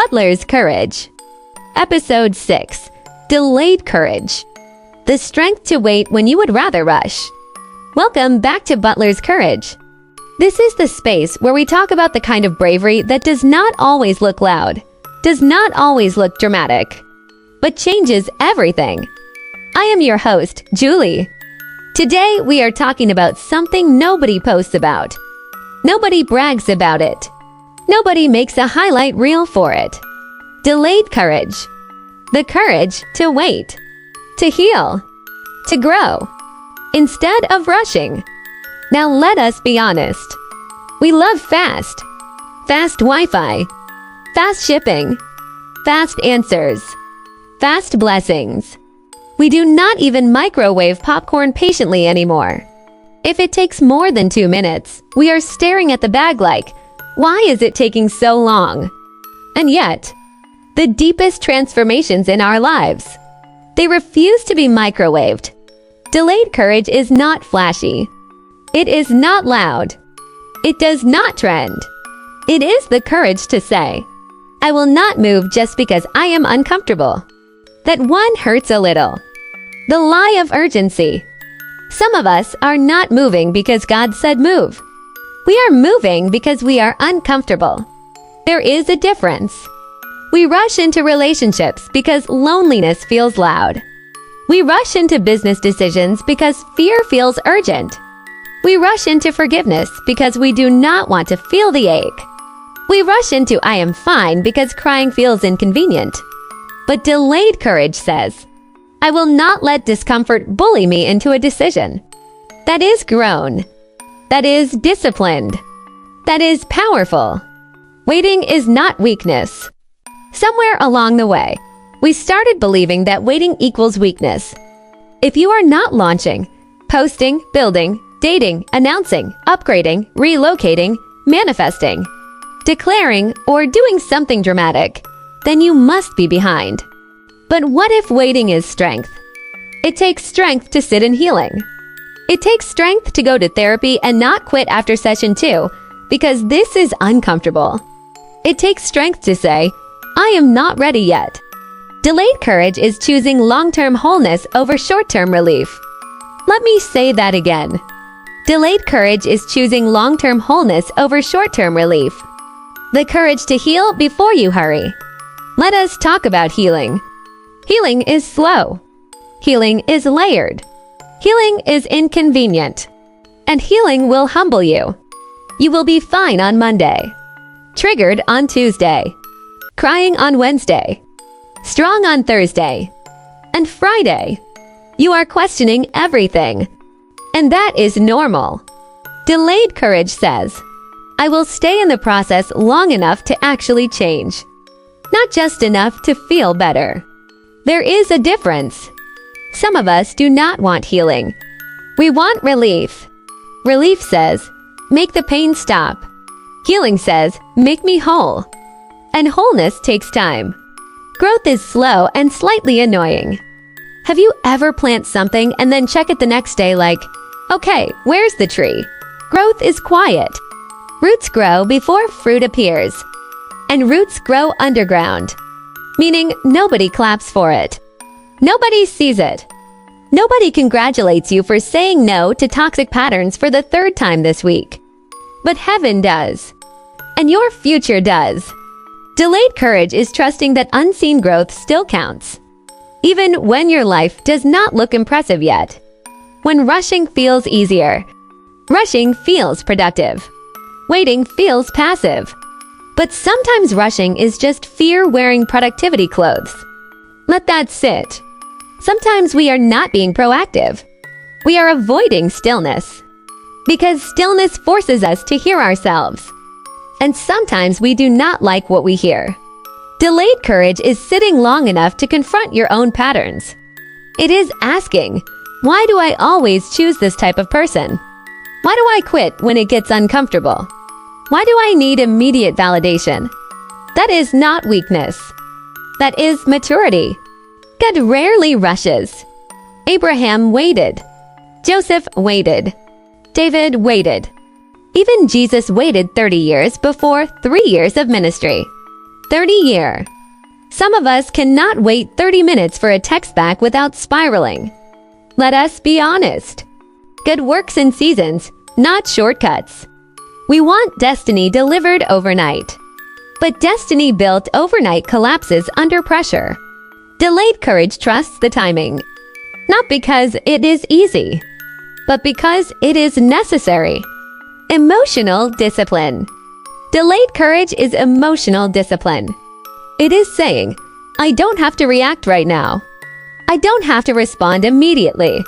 Butler's Courage. Episode 6. Delayed Courage. The strength to wait when you would rather rush. Welcome back to Butler's Courage. This is the space where we talk about the kind of bravery that does not always look loud, does not always look dramatic, but changes everything. I am your host, Julie. Today we are talking about something nobody posts about. Nobody brags about it. Nobody makes a highlight reel for it. Delayed courage. The courage to wait, to heal, to grow, instead of rushing. Now let us be honest. We love fast Wi-Fi, fast shipping, fast answers, fast blessings. We do not even microwave popcorn patiently anymore. If it takes more than 2 minutes, we are staring at the bag like, why is it taking so long? And yet, the deepest transformations in our lives, they refuse to be microwaved. Delayed courage is not flashy. It is not loud. It does not trend. It is the courage to say, I will not move just because I am uncomfortable. That one hurts a little. The lie of urgency. Some of us are not moving because God said move. We are moving because we are uncomfortable. There is a difference. We rush into relationships because loneliness feels loud. We rush into business decisions because fear feels urgent. We rush into forgiveness because we do not want to feel the ache. We rush into I am fine because crying feels inconvenient. But delayed courage says, I will not let discomfort bully me into a decision. That is grown. That is disciplined. That is powerful. Waiting is not weakness. Somewhere along the way, we started believing that waiting equals weakness. If you are not launching, posting, building, dating, announcing, upgrading, relocating, manifesting, declaring, or doing something dramatic, then you must be behind. But what if waiting is strength? It takes strength to sit in healing. It takes strength to go to therapy and not quit after session 2 because this is uncomfortable. It takes strength to say, I am not ready yet. Delayed courage is choosing long-term wholeness over short-term relief. Let me say that again. Delayed courage is choosing long-term wholeness over short-term relief. The courage to heal before you hurry. Let us talk about healing. Healing is slow. Healing is layered. Healing is inconvenient. And healing will humble you. You will be fine on Monday. Triggered on Tuesday. Crying on Wednesday. Strong on Thursday. And Friday. You are questioning everything. And that is normal. Delayed courage says, I will stay in the process long enough to actually change. Not just enough to feel better. There is a difference. Some of us do not want healing. We want relief. Relief says, make the pain stop. Healing says, make me whole. And wholeness takes time. Growth is slow and slightly annoying. Have you ever planted something and then check it the next day like, okay, where's the tree? Growth is quiet. Roots grow before fruit appears. And roots grow underground. Meaning nobody claps for it. Nobody sees it. Nobody congratulates you for saying no to toxic patterns for the 3rd time this week. But heaven does. And your future does. Delayed courage is trusting that unseen growth still counts. Even when your life does not look impressive yet. When rushing feels easier. Rushing feels productive. Waiting feels passive. But sometimes rushing is just fear wearing productivity clothes. Let that sit. Sometimes we are not being proactive. We are avoiding stillness. Because stillness forces us to hear ourselves. And sometimes we do not like what we hear. Delayed courage is sitting long enough to confront your own patterns. It is asking, why do I always choose this type of person? Why do I quit when it gets uncomfortable? Why do I need immediate validation? That is not weakness. That is maturity. God rarely rushes. Abraham waited. Joseph waited. David waited. Even Jesus waited 30 years before 3 years of ministry. 30 year. Some of us cannot wait 30 minutes for a text back without spiraling. Let us be honest. Good works in seasons, not shortcuts. We want destiny delivered overnight. But destiny built overnight collapses under pressure. Delayed courage trusts the timing. Not because it is easy, but because it is necessary. Emotional discipline. Delayed courage is emotional discipline. It is saying, I don't have to react right now. I don't have to respond immediately.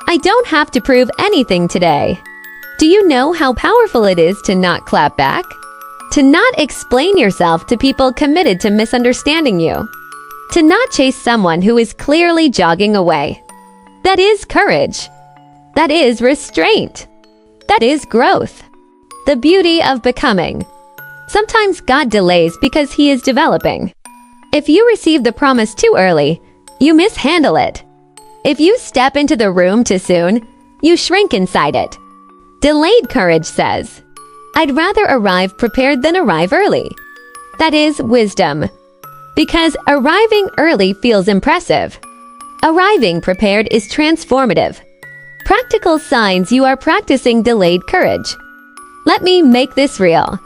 I don't have to prove anything today. Do you know how powerful it is to not clap back? To not explain yourself to people committed to misunderstanding you. To not chase someone who is clearly jogging away. That is courage. That is restraint. That is growth. The beauty of becoming. Sometimes God delays because He is developing. If you receive the promise too early, you mishandle it. If you step into the room too soon, you shrink inside it. Delayed courage says, I'd rather arrive prepared than arrive early. That is wisdom. Because arriving early feels impressive. Arriving prepared is transformative. Practical signs you are practicing delayed courage. Let me make this real.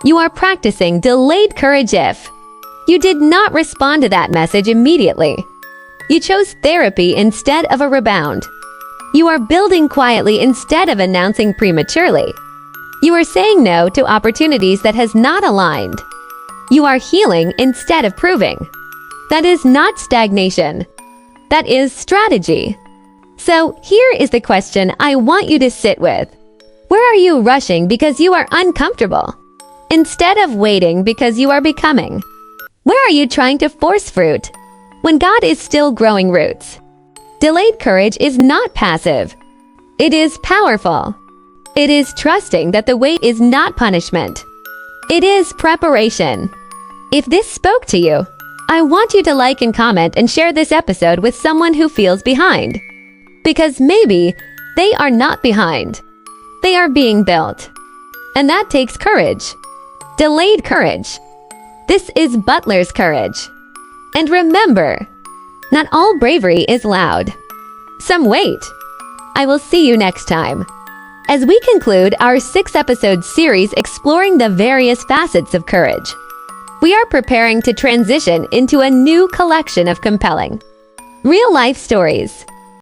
You are practicing delayed courage if you did not respond to that message immediately. You chose therapy instead of a rebound. You are building quietly instead of announcing prematurely. You are saying no to opportunities that has not aligned. You are healing instead of proving. That is not stagnation. That is strategy. So here is the question I want you to sit with. Where are you rushing because you are uncomfortable? Instead of waiting because you are becoming. Where are you trying to force fruit when God is still growing roots? Delayed courage is not passive. It is powerful. It is trusting that the wait is not punishment. It is preparation. If this spoke to you, I want you to like and comment and share this episode with someone who feels behind. Because maybe they are not behind. They are being built. And that takes courage. Delayed courage. This is Butler's courage. And remember, not all bravery is loud. Some wait. I will see you next time. As we conclude our 6-episode series exploring the various facets of courage, we are preparing to transition into a new collection of compelling, real-life stories